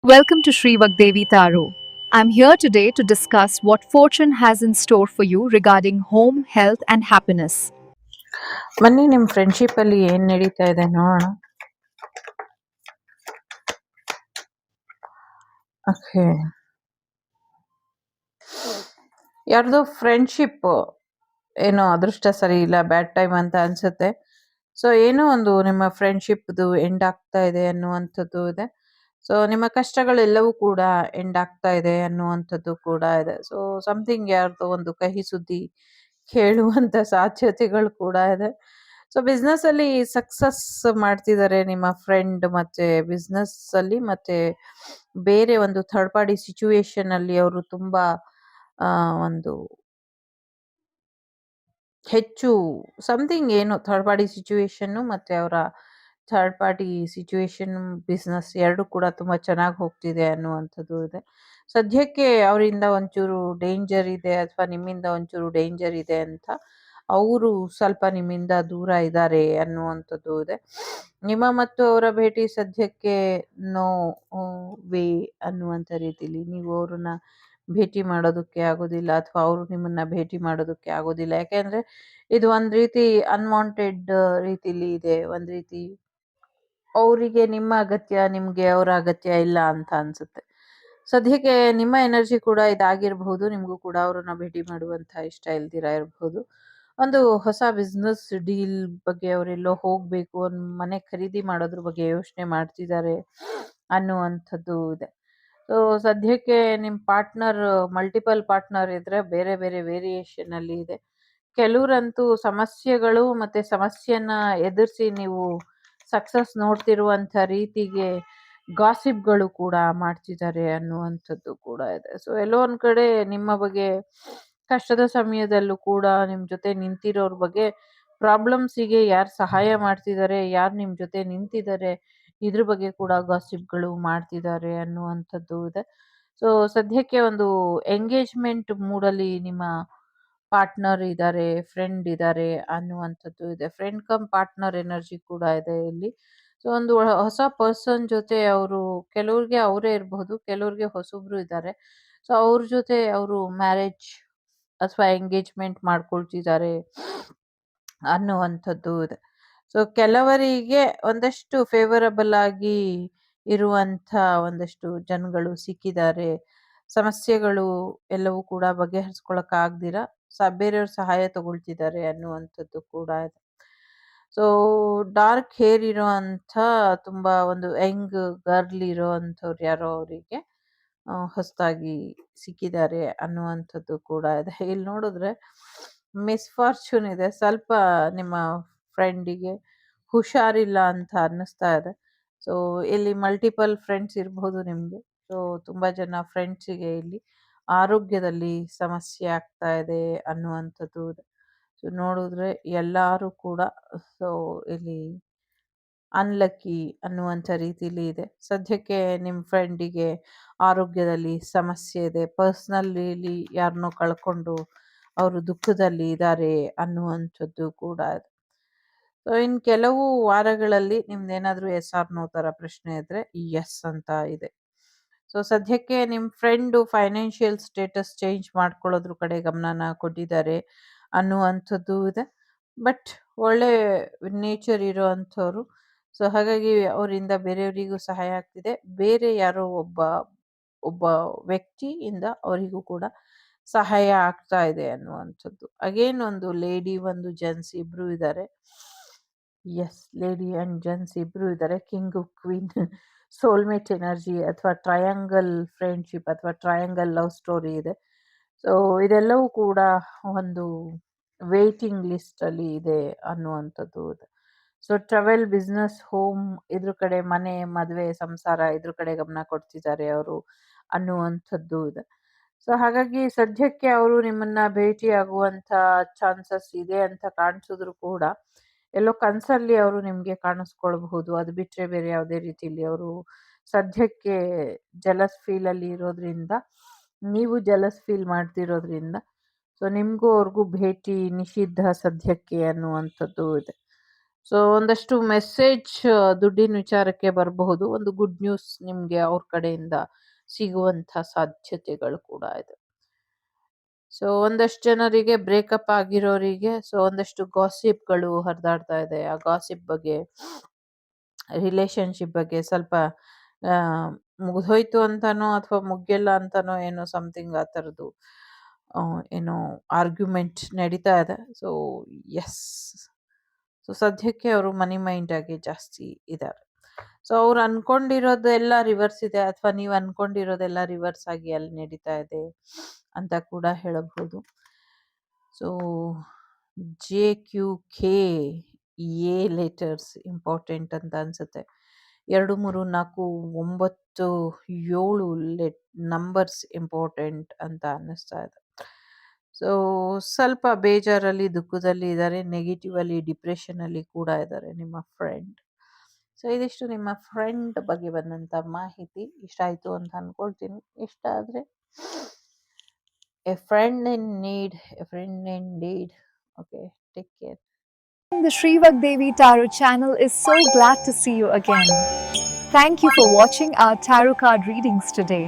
Welcome to Sri Vagdevi Taro. I'm here today to discuss what fortune has in store for you regarding home, health, and happiness. ಬನ್ನಿ ನಿಮ್ಮ ಫ್ರೆಂಡ್ಶಿಪ್ಪಲ್ಲಿ ಏನು ನಡೀತಾ ಇದೆ ನೋಡೋಣ. Okay, ಯಾರ್ದೋ friendship ಏನೋ ಅದೃಷ್ಟ ಸರಿ ಇಲ್ಲ, ಬ್ಯಾಡ್ ಟೈಮ್ ಅಂತ ಅನ್ಸುತ್ತೆ. ಸೊ ಏನೋ ಒಂದು ನಿಮ್ಮ ಫ್ರೆಂಡ್ಶಿಪ್ದು ಎಂಡ್ ಆಗ್ತಾ ಇದೆ ಅನ್ನುವಂಥದ್ದು ಇದೆ. ಸೊ ನಿಮ್ಮ ಕಷ್ಟಗಳೆಲ್ಲವೂ ಕೂಡ ಎಂಡ್ ಆಗ್ತಾ ಇದೆ ಅನ್ನುವಂಥದ್ದು ಕೂಡ ಇದೆ. ಸೊ ಸಮಥಿಂಗ್ ಯಾರ್ದೋ ಒಂದು ಕಹಿ ಸುದ್ದಿ ಕೇಳುವಂಥ ಸಾಧ್ಯತೆಗಳು ಕೂಡ ಇದೆ. ಸೊ ಬಿಸ್ನೆಸ್ ಅಲ್ಲಿ ಸಕ್ಸಸ್ ಮಾಡ್ತಿದ್ದಾರೆ ನಿಮ್ಮ ಫ್ರೆಂಡ್, ಮತ್ತೆ ಬಿಸ್ನೆಸ್ ಅಲ್ಲಿ ಮತ್ತೆ ಬೇರೆ ಒಂದು ಥರ್ಡ್ ಪಾರ್ಟಿ ಸಿಚುವೇಶನ್ ಅಲ್ಲಿ ಅವರು ತುಂಬಾ ಒಂದು ಹೆಚ್ಚು ಸಮಥಿಂಗ್ ಏನು ಥರ್ಡ್ ಪಾರ್ಟಿ ಸಿಚುವೇಶನ್ ಮತ್ತೆ ಅವರ ಥರ್ಡ್ ಪಾರ್ಟಿ ಸಿಚುವೇಶನ್ ಬಿಸ್ನೆಸ್ ಎರಡು ಕೂಡ ತುಂಬಾ ಚೆನ್ನಾಗಿ ಹೋಗ್ತಿದೆ ಅನ್ನುವಂಥದ್ದು ಇದೆ. ಸದ್ಯಕ್ಕೆ ಅವರಿಂದ ಒಂಚೂರು ಡೇಂಜರ್ ಇದೆ ಅಥವಾ ನಿಮ್ಮಿಂದ ಒಂಚೂರು ಡೇಂಜರ್ ಇದೆ ಅಂತ ಅವರು ಸ್ವಲ್ಪ ನಿಮ್ಮಿಂದ ದೂರ ಇದ್ದಾರೆ ಅನ್ನುವಂಥದ್ದು ಇದೆ. ನಿಮ್ಮ ಮತ್ತು ಅವರ ಭೇಟಿ ಸದ್ಯಕ್ಕೆ ನೋ ವೇ ಅನ್ನುವಂಥ ರೀತಿಲಿ ನೀವು ಅವ್ರನ್ನ ಭೇಟಿ ಮಾಡೋದಕ್ಕೆ ಆಗೋದಿಲ್ಲ ಅಥವಾ ಅವರು ನಿಮ್ಮನ್ನ ಭೇಟಿ ಮಾಡೋದಕ್ಕೆ ಆಗೋದಿಲ್ಲ. ಯಾಕೆಂದ್ರೆ ಇದು ಒಂದ್ ರೀತಿ ಅನ್ವಾಂಟೆಡ್ ರೀತಿಲಿ ಇದೆ. ಒಂದ್ ರೀತಿ ಅವರಿಗೆ ನಿಮ್ಮ ಅಗತ್ಯ, ನಿಮ್ಗೆ ಅವರ ಅಗತ್ಯ ಇಲ್ಲ ಅಂತ ಅನ್ಸುತ್ತೆ. ಸದ್ಯಕ್ಕೆ ನಿಮ್ಮ ಎನರ್ಜಿ ಕೂಡ ಇದಾಗಿರ್ಬಹುದು. ನಿಮ್ಗೂ ಕೂಡ ಅವ್ರನ್ನ ಭೇಟಿ ಮಾಡುವಂತ ಇಷ್ಟ ಇಲ್ದಿರ ಇರಬಹುದು. ಒಂದು ಹೊಸ ಬಿಸ್ನೆಸ್ ಡೀಲ್ ಬಗ್ಗೆ ಅವರೆಲ್ಲೋ ಹೋಗ್ಬೇಕು, ಒಂದ್ ಮನೆ ಖರೀದಿ ಮಾಡೋದ್ರ ಬಗ್ಗೆ ಯೋಚನೆ ಮಾಡ್ತಿದ್ದಾರೆ ಅನ್ನುವಂಥದ್ದು ಇದೆ. ಸೊ ಸದ್ಯಕ್ಕೆ ನಿಮ್ ಪಾರ್ಟ್ನರ್ ಮಲ್ಟಿಪಲ್ ಪಾರ್ಟ್ನರ್ ಇದ್ರೆ ಬೇರೆ ಬೇರೆ ವೇರಿಯೇಷನ್ ಅಲ್ಲಿ ಇದೆ. ಕೆಲವ್ರಂತೂ ಸಮಸ್ಯೆಗಳು ಮತ್ತೆ ಸಮಸ್ಯೆನ ಎದುರಿಸಿ ನೀವು ಸಕ್ಸಸ್ ನೋಡ್ತಿರುವಂತ ರೀತಿಗೆ ಗಾಸಿಪ್ಗಳು ಕೂಡ ಮಾಡ್ತಿದ್ದಾರೆ ಅನ್ನುವಂಥದ್ದು ಕೂಡ ಇದೆ. ಸೊ ಎಲ್ಲೋ ಒಂದ್ ಕಡೆ ನಿಮ್ಮ ಬಗ್ಗೆ ಕಷ್ಟದ ಸಮಯದಲ್ಲೂ ಕೂಡ ನಿಮ್ ಜೊತೆ ನಿಂತಿರೋರ್ ಬಗ್ಗೆ, ಪ್ರಾಬ್ಲಮ್ಸಿಗೆ ಯಾರು ಸಹಾಯ ಮಾಡ್ತಿದ್ದಾರೆ, ಯಾರು ನಿಮ್ ಜೊತೆ ನಿಂತಿದ್ದಾರೆ, ಇದ್ರ ಬಗ್ಗೆ ಕೂಡ ಗಾಸಿಪ್ಗಳು ಮಾಡ್ತಿದ್ದಾರೆ ಅನ್ನುವಂಥದ್ದು ಇದೆ. ಸೊ ಸದ್ಯಕ್ಕೆ ಒಂದು ಎಂಗೇಜ್ಮೆಂಟ್ ಮೂಡಲ್ಲಿ ನಿಮ್ಮ ಪಾರ್ಟ್ನರ್ ಇದ್ದಾರೆ, ಫ್ರೆಂಡ್ ಇದ್ದಾರೆ ಅನ್ನುವಂಥದ್ದು ಇದೆ. ಫ್ರೆಂಡ್ ಕಮ್ ಪಾರ್ಟ್ನರ್ ಎನರ್ಜಿ ಕೂಡ ಇದೆ ಇಲ್ಲಿ. ಸೊ ಒಂದು ಹೊಸ ಪರ್ಸನ್ ಜೊತೆ ಅವರು, ಕೆಲವ್ರಿಗೆ ಅವರೇ ಇರಬಹುದು, ಕೆಲವ್ರಿಗೆ ಹೊಸಬ್ರು ಇದ್ದಾರೆ. ಸೊ ಅವ್ರ ಜೊತೆ ಅವರು ಮ್ಯಾರೇಜ್ ಅಥವಾ ಎಂಗೇಜ್ಮೆಂಟ್ ಮಾಡ್ಕೊಳ್ತಿದ್ದಾರೆ ಅನ್ನುವಂಥದ್ದು ಇದೆ. ಸೊ ಕೆಲವರಿಗೆ ಒಂದಷ್ಟು ಫೇವರಬಲ್ ಆಗಿ ಇರುವಂಥ ಒಂದಷ್ಟು ಜನಗಳು ಸಿಕ್ಕಿದ್ದಾರೆ. ಸಮಸ್ಯೆಗಳು ಎಲ್ಲವೂ ಕೂಡ ಬಗೆಹರಿಸ್ಕೊಳಕ್ ಆಗ್ದಿರ ಬೇರೆಯವ್ರ ಸಹಾಯ ತಗೊಳ್ತಿದ್ದಾರೆ ಅನ್ನುವಂಥದ್ದು ಕೂಡ ಇದೆ. ಸೊ ಡಾರ್ಕ್ ಹೇರ್ ಇರೋಂಥ ತುಂಬಾ ಒಂದು ಯಂಗ್ ಗರ್ಲ್ ಇರೋ ಅಂಥವ್ರು ಯಾರೋ ಅವರಿಗೆ ಹೊಸದಾಗಿ ಸಿಕ್ಕಿದ್ದಾರೆ ಅನ್ನುವಂಥದ್ದು ಕೂಡ ಇದೆ. ಇಲ್ಲಿ ನೋಡಿದ್ರೆ ಮಿಸ್ಫಾರ್ಚೂನ್ ಇದೆ. ಸ್ವಲ್ಪ ನಿಮ್ಮ ಫ್ರೆಂಡಿಗೆ ಹುಷಾರಿಲ್ಲ ಅಂತ ಅನ್ನಿಸ್ತಾ ಇದೆ. ಸೊ ಇಲ್ಲಿ ಮಲ್ಟಿಪಲ್ ಫ್ರೆಂಡ್ಸ್ ಇರ್ಬೋದು ನಿಮ್ಗೆ. ಸೊ ತುಂಬಾ ಜನ ಫ್ರೆಂಡ್ಸಿಗೆ ಇಲ್ಲಿ ಆರೋಗ್ಯದಲ್ಲಿ ಸಮಸ್ಯೆ ಆಗ್ತಾ ಇದೆ ಅನ್ನುವಂಥದ್ದು ಇದೆ. ಸೊ ನೋಡಿದ್ರೆ ಎಲ್ಲಾರು ಕೂಡ ಸೊ ಇಲ್ಲಿ ಅನ್ಲಕ್ಕಿ ಅನ್ನುವಂಥ ರೀತಿಲಿ ಇದೆ. ಸದ್ಯಕ್ಕೆ ನಿಮ್ಮ ಫ್ರೆಂಡಿಗೆ ಆರೋಗ್ಯದಲ್ಲಿ ಸಮಸ್ಯೆ ಇದೆ. ಪರ್ಸ್ನಲಿಲಿ ಯಾರನ್ನೋ ಕಳ್ಕೊಂಡು ಅವರು ದುಃಖದಲ್ಲಿ ಇದ್ದಾರೆ ಅನ್ನುವಂಥದ್ದು ಕೂಡ ಇದೆ. ಸೊ ಇನ್ನು ಕೆಲವು ವಾರಗಳಲ್ಲಿ ನಿಮ್ದೇನಾದ್ರೂ ಎಸ್ ಆರ್ ನೋ ತರ ಪ್ರಶ್ನೆ ಇದ್ರೆ ಎಸ್ ಅಂತ ಇದೆ. ಸೊ ಸದ್ಯಕ್ಕೆ ನಿಮ್ಮ ಫ್ರೆಂಡು ಫೈನಾನ್ಷಿಯಲ್ ಸ್ಟೇಟಸ್ ಚೇಂಜ್ ಮಾಡ್ಕೊಳ್ಳೋದ್ರ ಕಡೆ ಗಮನನ ಕೊಟ್ಟಿದ್ದಾರೆ ಅನ್ನುವಂಥದ್ದು ಇದೆ. ಬಟ್ ಒಳ್ಳೆ ನೇಚರ್ ಇರೋ ಅಂಥವ್ರು. ಸೊ ಹಾಗಾಗಿ ಅವರಿಂದ ಬೇರೆಯವರಿಗೂ ಸಹಾಯ ಆಗ್ತಿದೆ. ಬೇರೆ ಯಾರೋ ಒಬ್ಬ ಒಬ್ಬ ವ್ಯಕ್ತಿಯಿಂದ ಅವರಿಗೂ ಕೂಡ ಸಹಾಯ ಆಗ್ತಾ ಇದೆ ಅನ್ನುವಂಥದ್ದು. ಅಗೇನ್ ಒಂದು ಲೇಡಿ ಒಂದು ಜೆಂಟ್ಸ್ ಇಬ್ರು ಇದ್ದಾರೆ. ಎಸ್, ಲೇಡಿ ಅಂಡ್ ಜೆಂಟ್ಸ್ ಇಬ್ರು ಇದ್ದಾರೆ. ಕಿಂಗ್ ಕ್ವೀನ್ ಸೋಲ್ಮೇಟ್ ಎನರ್ಜಿ ಅಥವಾ ಟ್ರಯಾಂಗಲ್ ಫ್ರೆಂಡ್ಶಿಪ್ ಅಥವಾ ಟ್ರಯಾಂಗಲ್ ಲವ್ ಸ್ಟೋರಿ ಇದೆ. ಸೊ ಇದೆಲ್ಲವೂ ಕೂಡ ಒಂದು ವೇಟಿಂಗ್ ಲಿಸ್ಟ್ ಅಲ್ಲಿ ಇದೆ ಅನ್ನುವಂಥದ್ದು ಇದೆ. ಸೊ ಟ್ರಾವೆಲ್, ಬಿಸ್ನೆಸ್, ಹೋಮ್ ಇದ್ರ ಕಡೆ, ಮನೆ, ಮದುವೆ, ಸಂಸಾರ ಇದ್ರ ಕಡೆ ಗಮನ ಕೊಡ್ತಿದ್ದಾರೆ ಅವರು ಅನ್ನುವಂಥದ್ದು ಇದೆ. ಸೊ ಹಾಗಾಗಿ ಸದ್ಯಕ್ಕೆ ಅವರು ನಿಮ್ಮನ್ನ ಭೇಟಿ ಆಗುವಂತ ಚಾನ್ಸಸ್ ಇದೆ ಅಂತ ಕಾಣಿಸಿದ್ರು ಕೂಡ ಎಲ್ಲೋ ಕನ್ಸಲ್ಲಿ ಅವರು ನಿಮ್ಗೆ ಕಾಣಿಸ್ಕೊಳ್ಬಹುದು. ಅದು ಬಿಟ್ರೆ ಬೇರೆ ಯಾವುದೇ ರೀತಿಯಲ್ಲಿ ಅವರು ಸದ್ಯಕ್ಕೆ ಜಲಸ್ ಫೀಲ್ ಅಲ್ಲಿ ಇರೋದ್ರಿಂದ, ನೀವು ಜಲಸ್ ಫೀಲ್ ಮಾಡ್ತಿರೋದ್ರಿಂದ ಸೊ ನಿಮ್ಗೂ ಅವ್ರಿಗೂ ಭೇಟಿ ನಿಷಿದ್ಧ ಸದ್ಯಕ್ಕೆ ಅನ್ನುವಂಥದ್ದು ಇದೆ. ಸೊ ಒಂದಷ್ಟು ಮೆಸೇಜ್ ದುಡ್ಡಿನ ವಿಚಾರಕ್ಕೆ ಬರಬಹುದು. ಒಂದು ಗುಡ್ ನ್ಯೂಸ್ ನಿಮ್ಗೆ ಅವ್ರ ಕಡೆಯಿಂದ ಸಿಗುವಂಥ ಸಾಧ್ಯತೆಗಳು ಕೂಡ ಇದೆ. ಸೊ ಒಂದಷ್ಟು ಜನರಿಗೆ ಬ್ರೇಕಪ್ ಆಗಿರೋರಿಗೆ ಒಂದಷ್ಟು ಗಾಸಿಪ್‌ಗಳು ಹರಿದಾಡ್ತಾ ಇದೆ. ಆ ಗಾಸಿಪ್ ಬಗ್ಗೆ, ರಿಲೇಶನ್‌ಶಿಪ್ ಬಗ್ಗೆ ಸ್ವಲ್ಪ ಮುಗ್ದೋಯ್ತು ಅಂತಾನೋ ಅಥವಾ ಮುಗ್ಗಿಲ್ಲ ಅಂತಾನೋ ಏನೋ ಸಮಥಿಂಗ್ ಆ ಥರದ್ದು ಏನೋ ಆರ್ಗ್ಯುಮೆಂಟ್ ನಡೀತಾ ಇದೆ. So Yes. ಸೊ ಸದ್ಯಕ್ಕೆ ಅವರು ಮನಿ ಮೈಂಡ್ ಆಗಿ ಜಾಸ್ತಿ ಇದ್ದಾರೆ. ಸೊ ಅವ್ರು ಅನ್ಕೊಂಡಿರೋದೆಲ್ಲ ರಿವರ್ಸ್ ಇದೆ ಅಥವಾ ನೀವು ಅನ್ಕೊಂಡಿರೋದೆಲ್ಲ ರಿವರ್ಸ್ ಆಗಿ ಅಲ್ಲಿ ನಡೀತಾ ಇದೆ ಅಂತ ಕೂಡ ಹೇಳಬಹುದು. So JQK A letters important ಅಂತ ಅನ್ಸುತ್ತೆ. 2, 3, 4, 9, 7 ನಂಬರ್ಸ್ ಇಂಪಾರ್ಟೆಂಟ್ ಅಂತ ಅನ್ನಿಸ್ತಾ ಇದೆ. ಸೊ ಸ್ವಲ್ಪ ಬೇಜಾರಲ್ಲಿ, ದುಃಖದಲ್ಲಿ ಇದ್ದಾರೆ. ನೆಗೆಟಿವ್ ಅಲ್ಲಿ, ಡಿಪ್ರೆಷನ್ ಅಲ್ಲಿ ಕೂಡ ಇದ್ದಾರೆ ನಿಮ್ಮ ಫ್ರೆಂಡ್. ಸೊ ಇದಿಷ್ಟು ನಿಮ್ಮ ಫ್ರೆಂಡ್ ಬಗ್ಗೆ ಬಂದಂತ ಮಾಹಿತಿ. ಇಷ್ಟ ಆಯ್ತು ಅಂತ ಅನ್ಕೊಳ್ತೀನಿ. ಇಷ್ಟ ಆದ್ರೆ A friend in need, A friend in deed. Okay, take care. The Shrivak Devi Tarot channel is so glad to see you again. Thank you for watching our tarot card readings today.